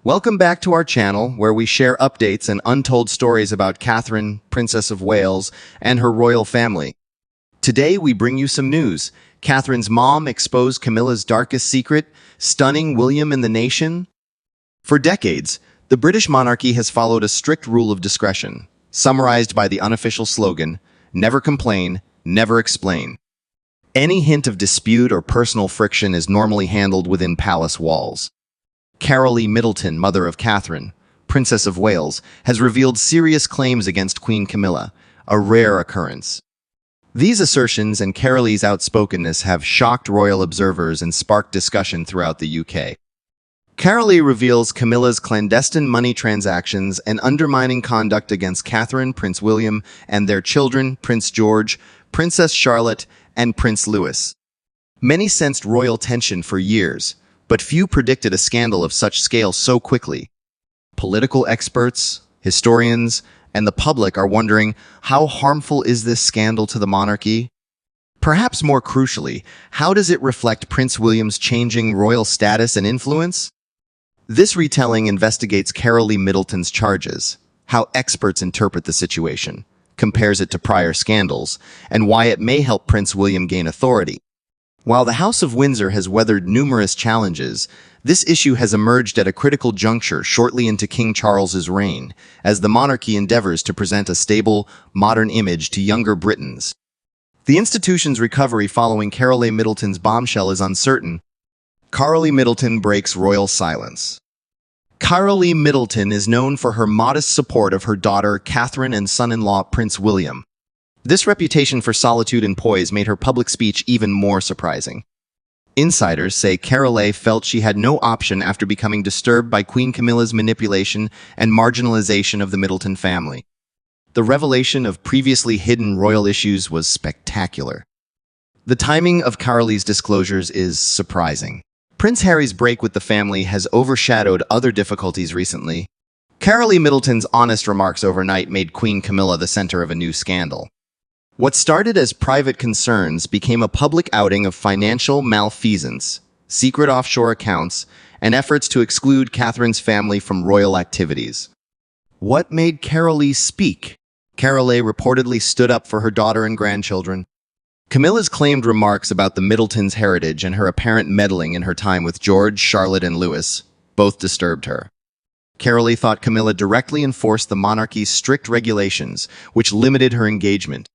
Welcome back to our channel, where we share updates and untold stories about Catherine, Princess of Wales, and her royal family. Today, we bring you some news. Catherine's mom exposed Camilla's darkest secret, stunning William and the nation. For decades, the British monarchy has followed a strict rule of discretion, summarized by the unofficial slogan, "Never complain, never explain." Any hint of dispute or personal friction is normally handled within palace walls. Camilla Middleton, mother of Catherine, Princess of Wales, has revealed serious claims against Queen Camilla, a rare occurrence. These assertions and Camilla's outspokenness have shocked royal observers and sparked discussion throughout the UK. Camilla reveals Camilla's clandestine money transactions and undermining conduct against Catherine, Prince William, and their children, Prince George, Princess Charlotte, and Prince Louis. Many sensed royal tension for years, but few predicted a scandal of such scale so quickly. Political experts, historians, and the public are wondering, how harmful is this scandal to the monarchy? Perhaps more crucially, how does it reflect Prince William's changing royal status and influence? This retelling investigates Camilla Middleton's charges, how experts interpret the situation, compares it to prior scandals, and why it may help Prince William gain authority. While the House of Windsor has weathered numerous challenges, this issue has emerged at a critical juncture shortly into King Charles's reign, as the monarchy endeavors to present a stable, modern image to younger Britons. The institution's recovery following Camilla Middleton's bombshell is uncertain. Camilla Middleton breaks royal silence. Camilla Middleton is known for her modest support of her daughter Catherine and son-in-law Prince William. This reputation for solitude and poise made her public speech even more surprising. Insiders say Camilla felt she had no option after becoming disturbed by Queen Camilla's manipulation and marginalization of the Middleton family. The revelation of previously hidden royal issues was spectacular. The timing of Camilla's disclosures is surprising. Prince Harry's break with the family has overshadowed other difficulties recently. Camilla Middleton's honest remarks overnight made Queen Camilla the center of a new scandal. What started as private concerns became a public outing of financial malfeasance, secret offshore accounts, and efforts to exclude Catherine's family from royal activities. What made Camilla speak? Camilla reportedly stood up for her daughter and grandchildren. Camilla's claimed remarks about the Middletons' heritage and her apparent meddling in her time with George, Charlotte, and Louis both disturbed her. Camilla thought Camilla directly enforced the monarchy's strict regulations, which limited her engagement.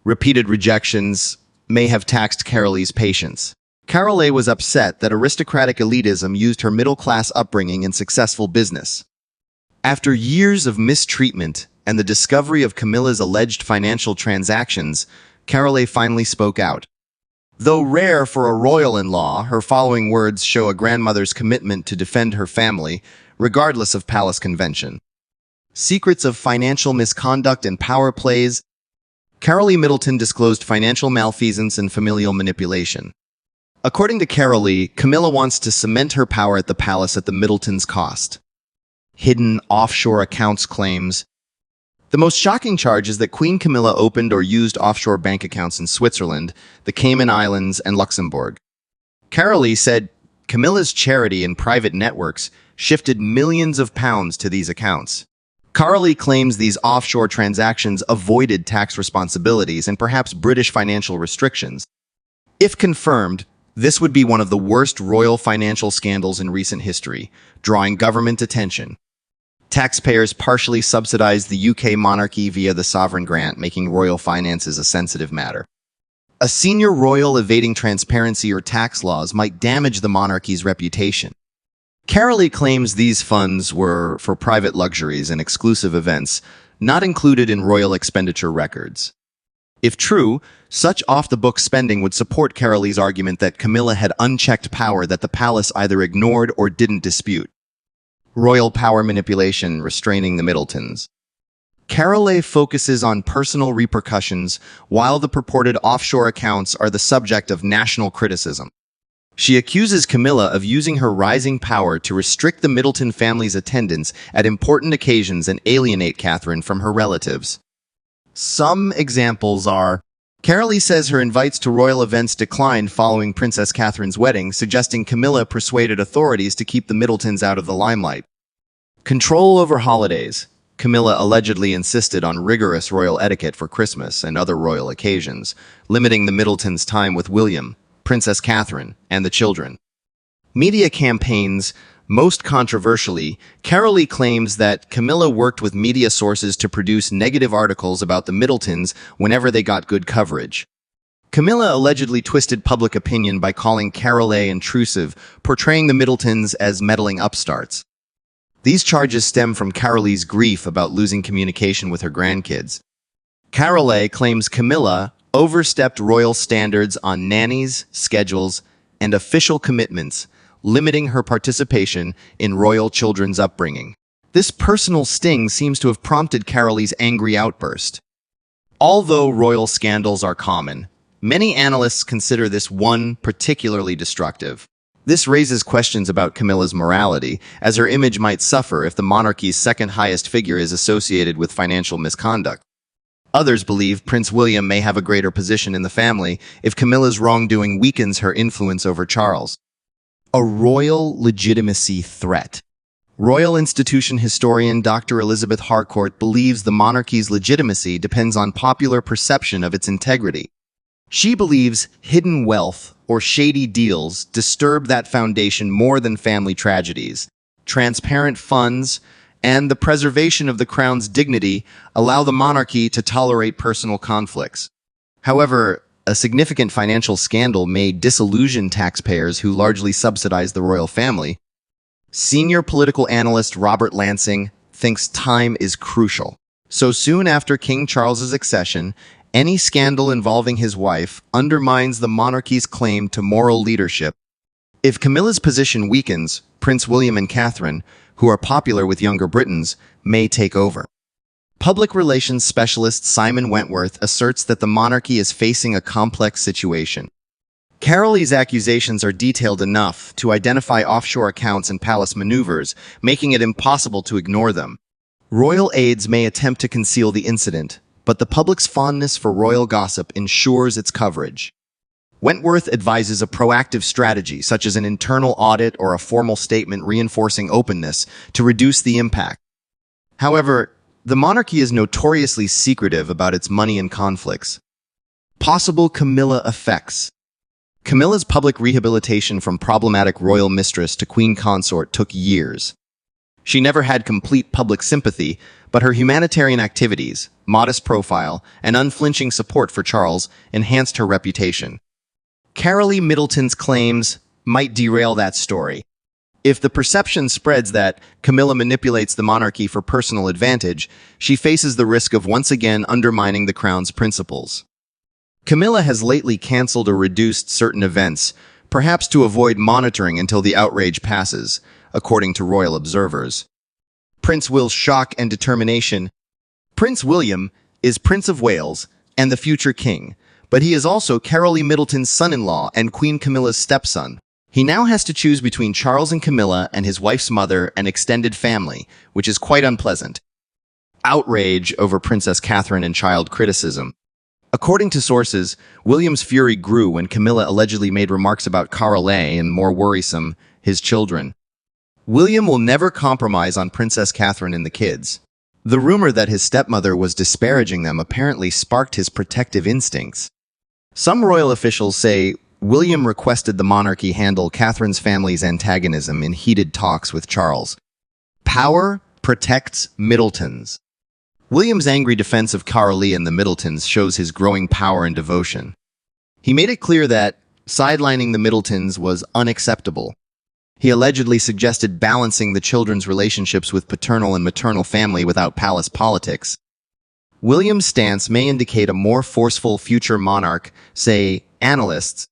Repeated rejections may have taxed Camilla's patience. Camilla was upset that aristocratic elitism used her middle-class upbringing in successful business. After years of mistreatment and the discovery of Camilla's alleged financial transactions, Camilla finally spoke out. Though rare for a royal-in-law, her following words show a grandmother's commitment to defend her family, regardless of palace convention. Secrets of financial misconduct and power plays. Camilla Middleton disclosed financial malfeasance and familial manipulation. According to Camilla wants to cement her power at the palace at the Middletons' cost. Hidden offshore accounts claims. The most shocking charge is that Queen Camilla opened or used offshore bank accounts in Switzerland, the Cayman Islands, and Luxembourg. Camilla said Camilla's charity and private networks shifted millions of pounds to these accounts. Camilla claims these offshore transactions avoided tax responsibilities and perhaps British financial restrictions. If confirmed, this would be one of the worst royal financial scandals in recent history, drawing government attention. Taxpayers partially subsidized the UK monarchy via the sovereign grant, making royal finances a sensitive matter. A senior royal evading transparency or tax laws might damage the monarchy's reputation. Camilla claims these funds were for private luxuries and exclusive events, not included in royal expenditure records. If true, such off-the-book spending would support Camilla's argument that Camilla had unchecked power that the palace either ignored or didn't dispute. Royal power manipulation restraining the Middletons. Camilla focuses on personal repercussions, while the purported offshore accounts are the subject of national criticism. She accuses Camilla of using her rising power to restrict the Middleton family's attendance at important occasions and alienate Catherine from her relatives. Some examples are Carolee says her invites to royal events declined following Princess Catherine's wedding, suggesting Camilla persuaded authorities to keep the Middletons out of the limelight. Control over holidays. Camilla allegedly insisted on rigorous royal etiquette for Christmas and other royal occasions, limiting the Middletons' time with William, Princess Catherine, and the children. Media campaigns. Most controversially, Carolee claims that Camilla worked with media sources to produce negative articles about the Middletons whenever they got good coverage. Camilla allegedly twisted public opinion by calling Carolee intrusive, portraying the Middletons as meddling upstarts. These charges stem from Carolee's grief about losing communication with her grandkids. Carolee claims Camilla overstepped royal standards on nannies, schedules, and official commitments, limiting her participation in royal children's upbringing. This personal sting seems to have prompted Carolee's angry outburst. Although royal scandals are common, many analysts consider this one particularly destructive. This raises questions about Camilla's morality, as her image might suffer if the monarchy's second highest figure is associated with financial misconduct. Others believe Prince William may have a greater position in the family if Camilla's wrongdoing weakens her influence over Charles. A royal legitimacy threat. Royal institution historian Dr. Elizabeth Harcourt believes the monarchy's legitimacy depends on popular perception of its integrity. She believes hidden wealth or shady deals disturb that foundation more than family tragedies. Transparent funds and the preservation of the crown's dignity allow the monarchy to tolerate personal conflicts. However, a significant financial scandal may disillusion taxpayers who largely subsidize the royal family. Senior political analyst Robert Lansing thinks time is crucial. So soon after King Charles's accession, any scandal involving his wife undermines the monarchy's claim to moral leadership. If Camilla's position weakens, Prince William and Catherine, who are popular with younger Britons, may take over. Public relations specialist Simon Wentworth asserts that the monarchy is facing a complex situation. Carolee's accusations are detailed enough to identify offshore accounts and palace maneuvers, making it impossible to ignore them. Royal aides may attempt to conceal the incident, but the public's fondness for royal gossip ensures its coverage. Wentworth advises a proactive strategy, such as an internal audit or a formal statement reinforcing openness, to reduce the impact. However, the monarchy is notoriously secretive about its money and conflicts. Possible Camilla effects. Camilla's public rehabilitation from problematic royal mistress to queen consort took years. She never had complete public sympathy, but her humanitarian activities, modest profile, and unflinching support for Charles enhanced her reputation. Carolee Middleton's claims might derail that story. If the perception spreads that Camilla manipulates the monarchy for personal advantage, she faces the risk of once again undermining the crown's principles. Camilla has lately canceled or reduced certain events, perhaps to avoid monitoring until the outrage passes, according to royal observers. Prince Will's shock and determination. Prince William is Prince of Wales and the future king, but he is also Carolee Middleton's son-in-law and Queen Camilla's stepson. He now has to choose between Charles and Camilla and his wife's mother and extended family, which is quite unpleasant. Outrage over Princess Catherine and child criticism. According to sources, William's fury grew when Camilla allegedly made remarks about Carolee and, more worrisome, his children. William will never compromise on Princess Catherine and the kids. The rumor that his stepmother was disparaging them apparently sparked his protective instincts. Some royal officials say William requested the monarchy handle Catherine's family's antagonism in heated talks with Charles. Power protects Middletons. William's angry defense of Carolee and the Middletons shows his growing power and devotion. He made it clear that sidelining the Middletons was unacceptable. He allegedly suggested balancing the children's relationships with paternal and maternal family without palace politics. William's stance may indicate a more forceful future monarch, say analysts.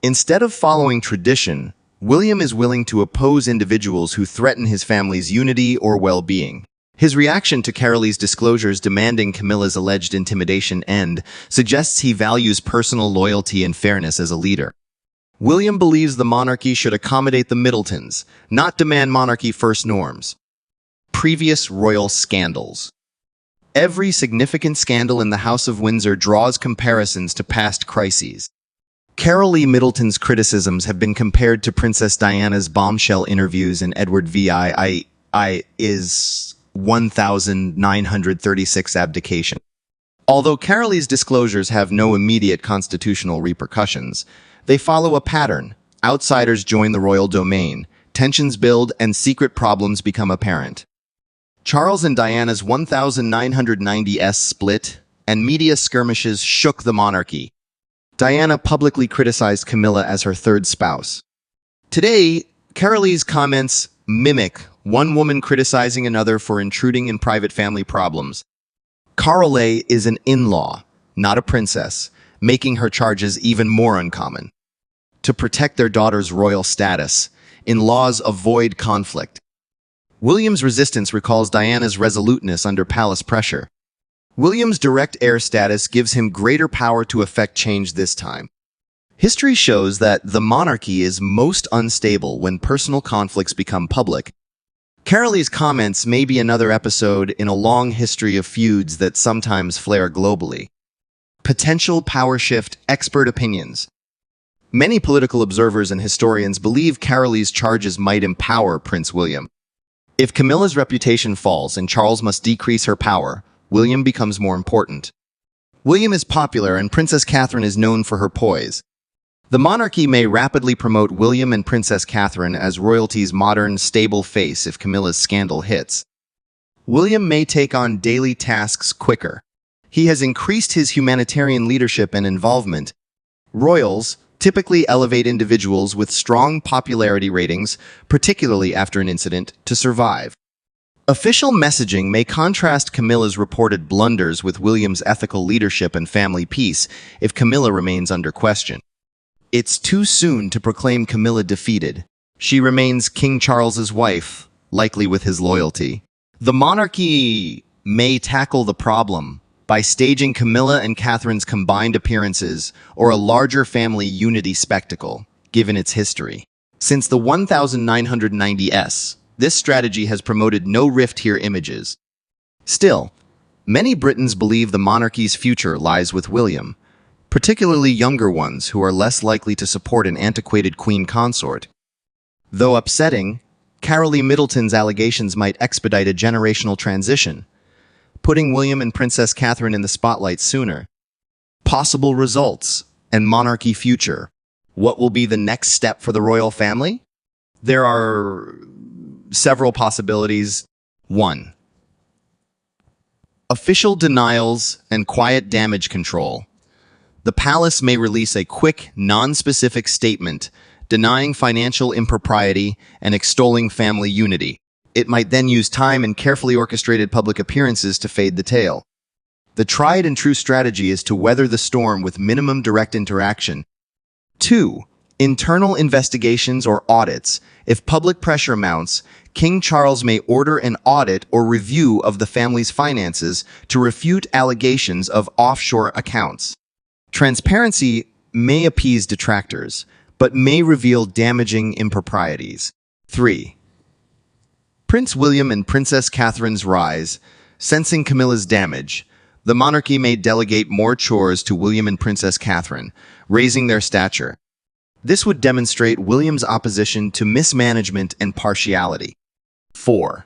Instead of following tradition, William is willing to oppose individuals who threaten his family's unity or well-being. His reaction to Carolee's disclosures demanding Camilla's alleged intimidation end suggests he values personal loyalty and fairness as a leader. William believes the monarchy should accommodate the Middletons, not demand monarchy-first norms. Previous royal scandals. Every significant scandal in the House of Windsor draws comparisons to past crises. Carolee Middleton's criticisms have been compared to Princess Diana's bombshell interviews in Edward VI is 1936 abdication. Although Carolee's disclosures have no immediate constitutional repercussions, they follow a pattern. Outsiders join the royal domain, tensions build, and secret problems become apparent. Charles and Diana's 1990s split and media skirmishes shook the monarchy. Diana publicly criticized Camilla as her third spouse. Today, Carolee's comments mimic one woman criticizing another for intruding in private family problems. Carolee is an in-law, not a princess, making her charges even more uncommon. To protect their daughter's royal status, in-laws avoid conflict. William's resistance recalls Diana's resoluteness under palace pressure. William's direct heir status gives him greater power to effect change this time. History shows that the monarchy is most unstable when personal conflicts become public. Carolee's comments may be another episode in a long history of feuds that sometimes flare globally. Potential power shift, expert opinions. Many political observers and historians believe Carolee's charges might empower Prince William. If Camilla's reputation falls and Charles must decrease her power, William becomes more important. William is popular and Princess Catherine is known for her poise. The monarchy may rapidly promote William and Princess Catherine as royalty's modern, stable face if Camilla's scandal hits. William may take on daily tasks quicker. He has increased his humanitarian leadership and involvement. Royals typically elevate individuals with strong popularity ratings, particularly after an incident, to survive. Official messaging may contrast Camilla's reported blunders with William's ethical leadership and family peace if Camilla remains under question. It's too soon to proclaim Camilla defeated. She remains King Charles's wife, likely with his loyalty. The monarchy may tackle the problem by staging Camilla and Catherine's combined appearances or a larger family unity spectacle, given its history. Since the 1990s, this strategy has promoted no rift here images. Still, many Britons believe the monarchy's future lies with William, particularly younger ones who are less likely to support an antiquated queen consort. Though upsetting, Carolee Middleton's allegations might expedite a generational transition, putting William and Princess Catherine in the spotlight sooner. Possible results and monarchy future. What will be the next step for the royal family? There are several possibilities. 1. Official denials and quiet damage control. The palace may release a quick, non-specific statement denying financial impropriety and extolling family unity. It might then use time and carefully orchestrated public appearances to fade the tale. The tried and true strategy is to weather the storm with minimum direct interaction. 2. Internal investigations or audits. If public pressure mounts, King Charles may order an audit or review of the family's finances to refute allegations of offshore accounts. Transparency may appease detractors, but may reveal damaging improprieties. 3. Prince William and Princess Catherine's rise. Sensing Camilla's damage, the monarchy may delegate more chores to William and Princess Catherine, raising their stature. This would demonstrate William's opposition to mismanagement and partiality. 4.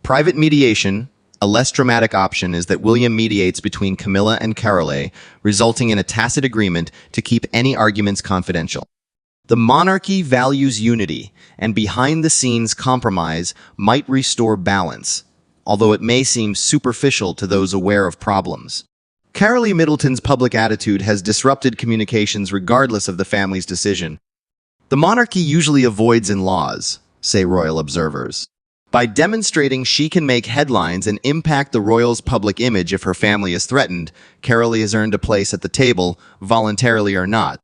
Private mediation. A less dramatic option is that William mediates between Camilla and Carolee, resulting in a tacit agreement to keep any arguments confidential. The monarchy values unity, and behind-the-scenes compromise might restore balance, although it may seem superficial to those aware of problems. Carolee Middleton's public attitude has disrupted communications regardless of the family's decision. The monarchy usually avoids in-laws, say royal observers. By demonstrating she can make headlines and impact the royal's public image if her family is threatened, Carolee has earned a place at the table, voluntarily or not.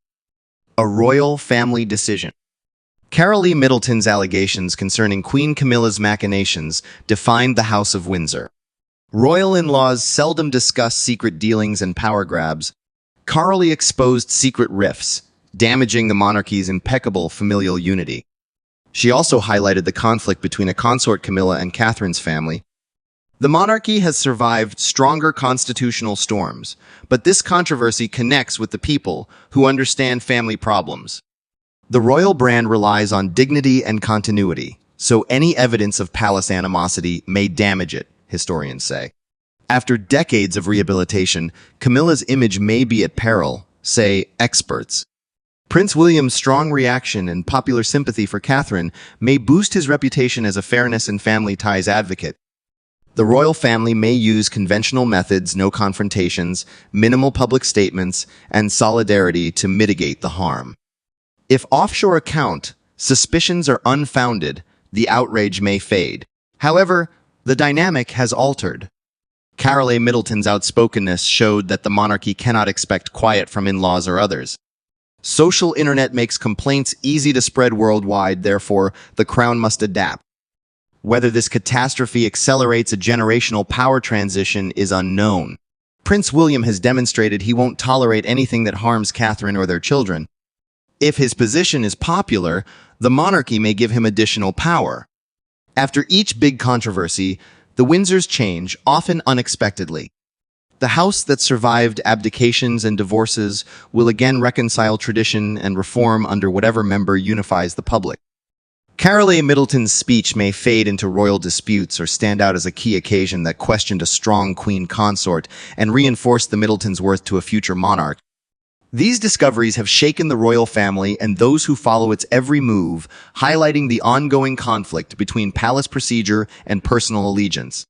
A royal family decision. Carolee Middleton's allegations concerning Queen Camilla's machinations defined the House of Windsor. Royal in-laws seldom discuss secret dealings and power grabs. Carolee exposed secret rifts, damaging the monarchy's impeccable familial unity. She also highlighted the conflict between a consort Camilla and Catherine's family. The monarchy has survived stronger constitutional storms, but this controversy connects with the people who understand family problems. The royal brand relies on dignity and continuity, so any evidence of palace animosity may damage it, historians say. After decades of rehabilitation, Camilla's image may be at peril, say experts. Prince William's strong reaction and popular sympathy for Catherine may boost his reputation as a fairness and family ties advocate. The royal family may use conventional methods, no confrontations, minimal public statements, and solidarity to mitigate the harm. If offshore account suspicions are unfounded, the outrage may fade. However, the dynamic has altered. Carol A. Middleton's outspokenness showed that the monarchy cannot expect quiet from in-laws or others. Social internet makes complaints easy to spread worldwide, therefore, the crown must adapt. Whether this catastrophe accelerates a generational power transition is unknown. Prince William has demonstrated he won't tolerate anything that harms Catherine or their children. If his position is popular, the monarchy may give him additional power. After each big controversy, the Windsors change, often unexpectedly. The house that survived abdications and divorces will again reconcile tradition and reform under whatever member unifies the public. Carol A. Middleton's speech may fade into royal disputes or stand out as a key occasion that questioned a strong queen consort and reinforced the Middletons' worth to a future monarch. These discoveries have shaken the royal family and those who follow its every move, highlighting the ongoing conflict between palace procedure and personal allegiance.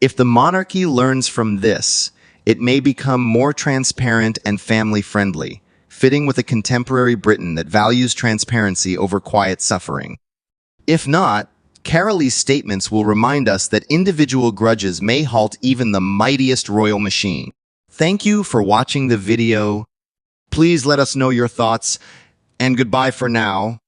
If the monarchy learns from this, it may become more transparent and family-friendly, fitting with a contemporary Britain that values transparency over quiet suffering. If not, Carolee's statements will remind us that individual grudges may halt even the mightiest royal machine. Thank you for watching the video. Please let us know your thoughts, and goodbye for now.